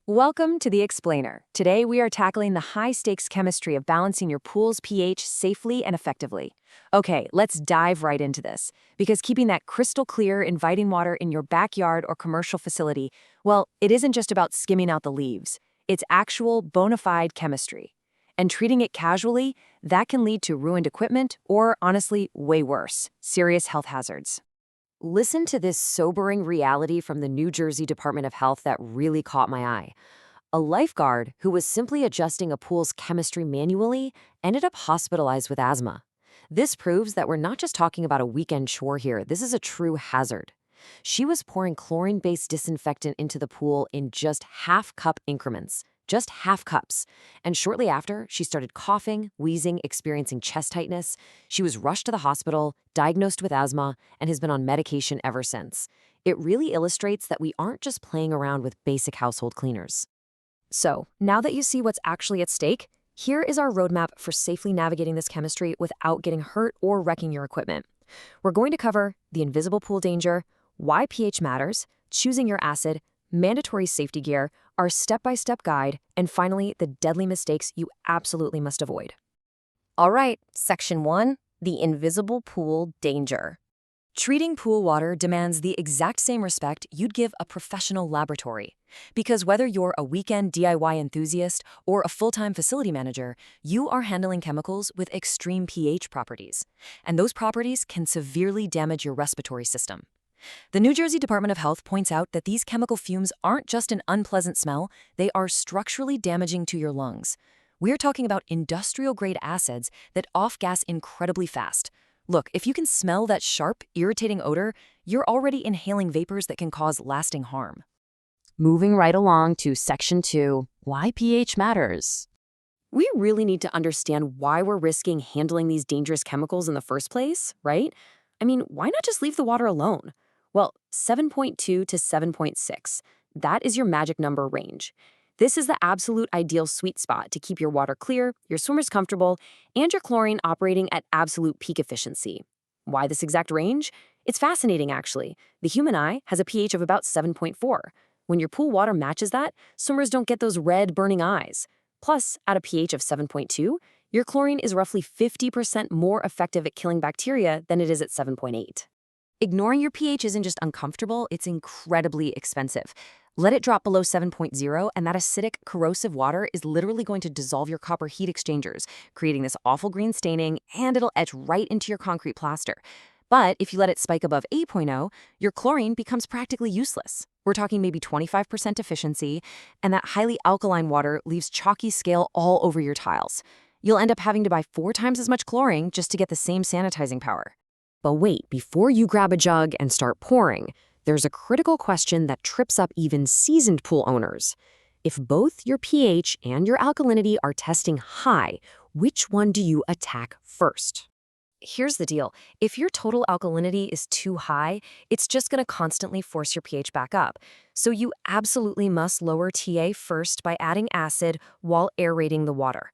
Welcome to The Explainer. Today we are tackling the high-stakes chemistry of balancing your pool's pH safely and effectively. Okay, let's dive right into this, because keeping that crystal clear, inviting water in your backyard or commercial facility, well, it isn't just about skimming out the leaves. It's actual, bona fide chemistry. And treating it casually, that can lead to ruined equipment or, honestly, way worse, serious health hazards. Listen to this sobering reality from the New Jersey Department of Health that really caught my eye. A lifeguard who was simply adjusting a pool's chemistry manually ended up hospitalized with asthma. This proves that we're not just talking about a weekend chore here. This is a true hazard. She was pouring chlorine-based disinfectant into the pool in just half-cup increments. Just half cups. And shortly after, she started coughing, wheezing, experiencing chest tightness. She was rushed to the hospital, diagnosed with asthma, and has been on medication ever since. It really illustrates that we aren't just playing around with basic household cleaners. So, now that you see what's actually at stake, here is our roadmap for safely navigating this chemistry without getting hurt or wrecking your equipment. We're going to cover the invisible pool danger, why pH matters, choosing your acid, mandatory safety gear, our step-by-step guide, and finally, the deadly mistakes you absolutely must avoid. All right, Section 1, the invisible pool danger. Treating pool water demands the exact same respect you'd give a professional laboratory. Because whether you're a weekend DIY enthusiast or a full-time facility manager, you are handling chemicals with extreme pH properties. And those properties can severely damage your respiratory system. The New Jersey Department of Health points out that these chemical fumes aren't just an unpleasant smell, they are structurally damaging to your lungs. We're talking about industrial-grade acids that off-gas incredibly fast. Look, if you can smell that sharp, irritating odor, you're already inhaling vapors that can cause lasting harm. Moving right along to Section 2, why pH matters. We really need to understand why we're risking handling these dangerous chemicals in the first place, right? I mean, why not just leave the water alone? Well, 7.2 to 7.6, that is your magic number range. This is the absolute ideal sweet spot to keep your water clear, your swimmers comfortable, and your chlorine operating at absolute peak efficiency. Why this exact range? It's fascinating, actually. The human eye has a pH of about 7.4. When your pool water matches that, swimmers don't get those red, burning eyes. Plus, at a pH of 7.2, your chlorine is roughly 50% more effective at killing bacteria than it is at 7.8. Ignoring your pH isn't just uncomfortable, it's incredibly expensive. Let it drop below 7.0, and that acidic, corrosive water is literally going to dissolve your copper heat exchangers, creating this awful green staining, and it'll etch right into your concrete plaster. But if you let it spike above 8.0, your chlorine becomes practically useless. We're talking maybe 25% efficiency, and that highly alkaline water leaves chalky scale all over your tiles. You'll end up having to buy 4 times as much chlorine just to get the same sanitizing power. But wait, before you grab a jug and start pouring, there's a critical question that trips up even seasoned pool owners. If both your pH and your alkalinity are testing high, which one do you attack first? Here's the deal. If your total alkalinity is too high, it's just going to constantly force your pH back up. So you absolutely must lower TA first by adding acid while aerating the water.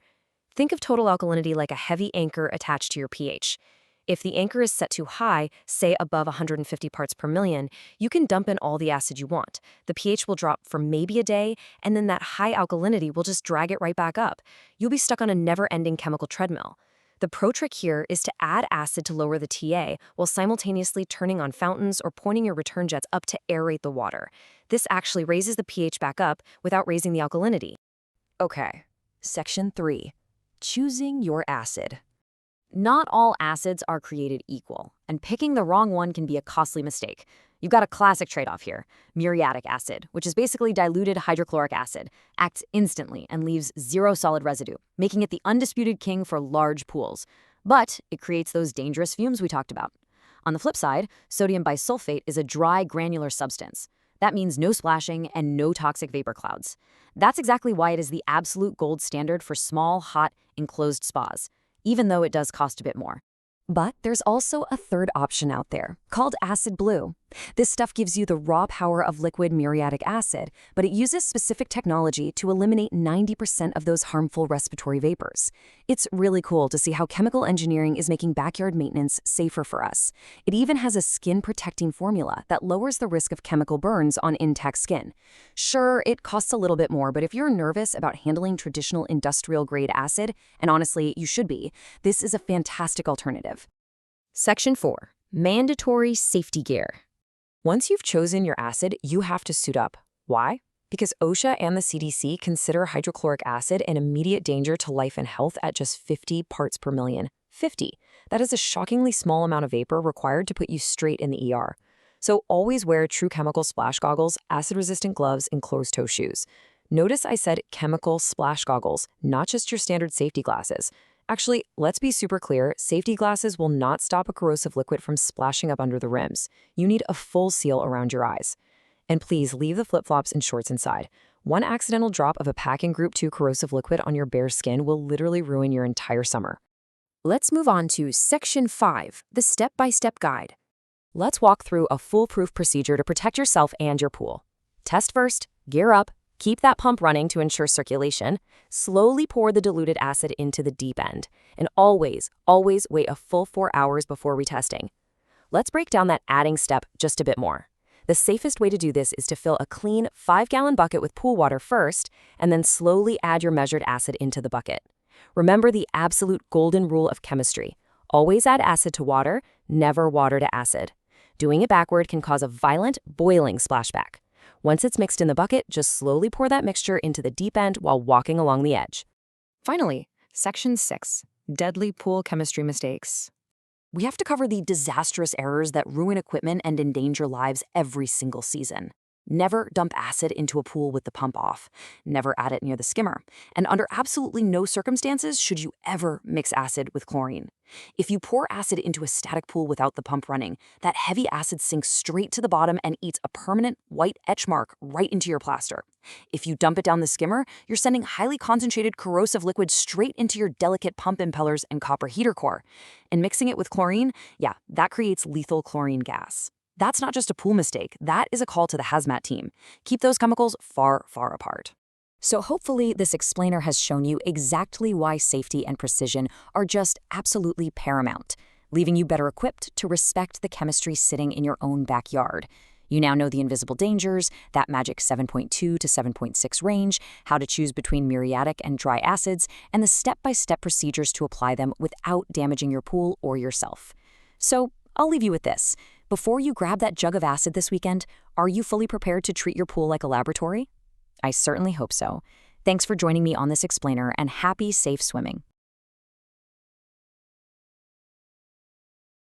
Think of total alkalinity like a heavy anchor attached to your pH. If the anchor is set too high, say above 150 parts per million, you can dump in all the acid you want. The pH will drop for maybe a day, and then that high alkalinity will just drag it right back up. You'll be stuck on a never-ending chemical treadmill. The pro trick here is to add acid to lower the TA while simultaneously turning on fountains or pointing your return jets up to aerate the water. This actually raises the pH back up without raising the alkalinity. Okay, Section 3. Choosing your acid. Not all acids are created equal, and picking the wrong one can be a costly mistake. You've got a classic trade-off here. Muriatic acid, which is basically diluted hydrochloric acid, acts instantly and leaves zero solid residue, making it the undisputed king for large pools. But it creates those dangerous fumes we talked about. On the flip side, sodium bisulfate is a dry, granular substance. That means no splashing and no toxic vapor clouds. That's exactly why it is the absolute gold standard for small, hot, enclosed spas, even though it does cost a bit more. But there's also a third option out there, called acid blue. This stuff gives you the raw power of liquid muriatic acid, but it uses specific technology to eliminate 90% of those harmful respiratory vapors. It's really cool to see how chemical engineering is making backyard maintenance safer for us. It even has a skin-protecting formula that lowers the risk of chemical burns on intact skin. Sure, it costs a little bit more, but if you're nervous about handling traditional industrial-grade acid, and honestly, you should be, this is a fantastic alternative. Section 4. Mandatory safety gear. Once you've chosen your acid, you have to suit up. Why? Because OSHA and the CDC consider hydrochloric acid an immediate danger to life and health at just 50 parts per million. 50. That is a shockingly small amount of vapor required to put you straight in the ER. So always wear true chemical splash goggles, acid-resistant gloves, and closed-toe shoes. Notice I said chemical splash goggles, not just your standard safety glasses. Actually, let's be super clear, safety glasses will not stop a corrosive liquid from splashing up under the rims. You need a full seal around your eyes. And please leave the flip-flops and shorts inside. One accidental drop of a packing Group 2 corrosive liquid on your bare skin will literally ruin your entire summer. Let's move on to Section 5, the step-by-step guide. Let's walk through a foolproof procedure to protect yourself and your pool. Test first, gear up, keep that pump running to ensure circulation, slowly pour the diluted acid into the deep end, and always wait a full 4 hours before retesting. Let's break down that adding step just a bit more. The safest way to do this is to fill a clean 5-gallon bucket with pool water first, and then slowly add your measured acid into the bucket. Remember the absolute golden rule of chemistry. Always add acid to water, never water to acid. Doing it backward can cause a violent, boiling splashback. Once it's mixed in the bucket, just slowly pour that mixture into the deep end while walking along the edge. Finally, Section 6, deadly pool chemistry mistakes. We have to cover the disastrous errors that ruin equipment and endanger lives every single season. Never dump acid into a pool with the pump off. Never add it near the skimmer. And under absolutely no circumstances should you ever mix acid with chlorine. If you pour acid into a static pool without the pump running, that heavy acid sinks straight to the bottom and eats a permanent white etch mark right into your plaster. If you dump it down the skimmer, you're sending highly concentrated corrosive liquid straight into your delicate pump impellers and copper heater core. And mixing it with chlorine, yeah, that creates lethal chlorine gas. That's not just a pool mistake, that is a call to the hazmat team. Keep those chemicals far, far apart. So hopefully this explainer has shown you exactly why safety and precision are just absolutely paramount, leaving you better equipped to respect the chemistry sitting in your own backyard. You now know the invisible dangers, that magic 7.2 to 7.6 range, how to choose between muriatic and dry acids, and the step-by-step procedures to apply them without damaging your pool or yourself. So I'll leave you with this. Before you grab that jug of acid this weekend, are you fully prepared to treat your pool like a laboratory? I certainly hope so. Thanks for joining me on this explainer, and happy safe swimming.